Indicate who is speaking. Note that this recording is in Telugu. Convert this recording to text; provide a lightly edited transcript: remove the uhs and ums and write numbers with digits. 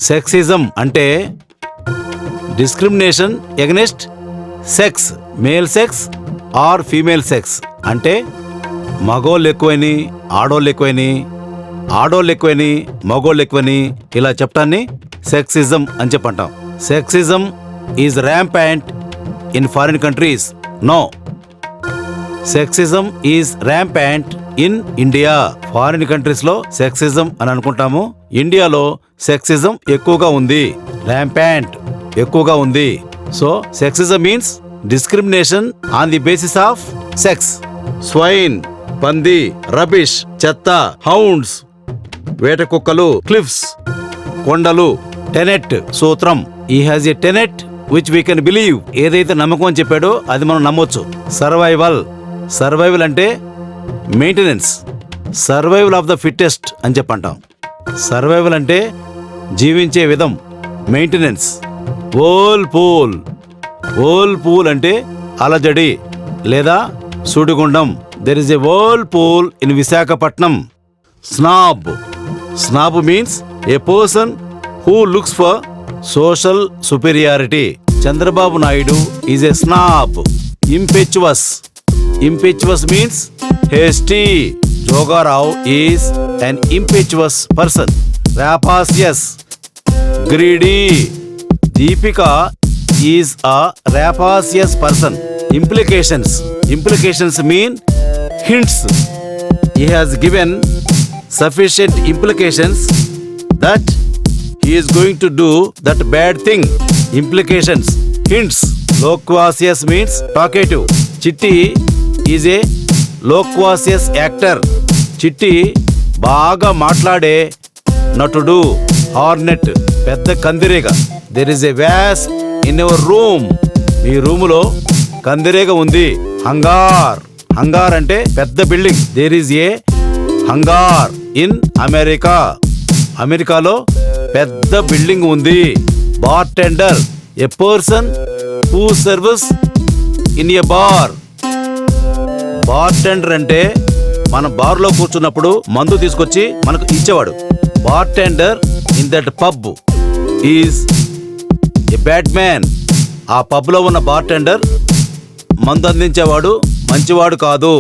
Speaker 1: సెక్సిజం అంటే discrimination against sex, male sex or female sex. అంటే మగోళ్ళు ఎక్కువని ఆడోళ్ళు ఎక్కువని, ఆడోళ్ళు ఎక్కువని మగోళ్ళు ఎక్కువని ఇలా చెప్పటాన్ని సెక్సిజం అని చెప్పంటాం. Sexism is rampant in foreign countries. No, sexism is rampant in India. Foreign countries లో సెక్సిజం అని అనుకుంటాము, ఇండియాలో సెక్సిజం ఎక్కువగా ఉంది, ర్యాంపాంట్ ఎక్కువగా ఉంది. So sexism means discrimination on the basis of sex. Swine, పంది, రబిష్, చెత్త, హౌండ్స్, వేట కుక్కలు, క్లిఫ్స్, కొండలు. టెనెట్, సూత్రం. He has a tenet which we can believe. ఏదైతే నమ్మకం అని చెప్పాడో అది మనం నమ్మొచ్చు. సర్వైవల్, సర్వైవల్ అంటే maintenance, survival of the fittest అని చెప్పంటాం. సర్వైవల్ అంటే జీవించే విధం, maintenance. Whirlpool, whirlpool అంటే అలజడి లేదా సుడిగుండం. There is a whirlpool in Visakhapatnam. Snob, snob means a person who looks for social superiority. Chandrababu Naidu is a snob. Impetuous, impetuous means hasty. Joga Rao is an impetuous person. Rapacious, greedy. Deepika is a rapacious person. Implications, implications mean hints. He has given sufficient implications that he is going to do that bad thing. Implications, hints. Loquacious means talkative. Chitti is a loquacious actor. Chitti బాగా మాట్లాడే నటుడు. హార్నెట్, పెద్ద కందిరీగ. There is a wasp in your room. మీ రూములో కందిరీగ ఉంది. హంగార్, హంగార్ అంటే పెద్ద building. There is a హంగార్ in America. అమెరికాలో పెద్ద బిల్డింగ్ ఉంది. Bar tender, a person who serves in a bar. Bar tender అంటే మన బార్లో కూర్చున్నప్పుడు మందు తీసుకొచ్చి మనకు ఇచ్చేవాడు. Bar tender in that pub is a bad man. ఆ పబ్లో ఉన్న బార్ టెండర్ మందు అందించేవాడు మంచివాడు కాదు.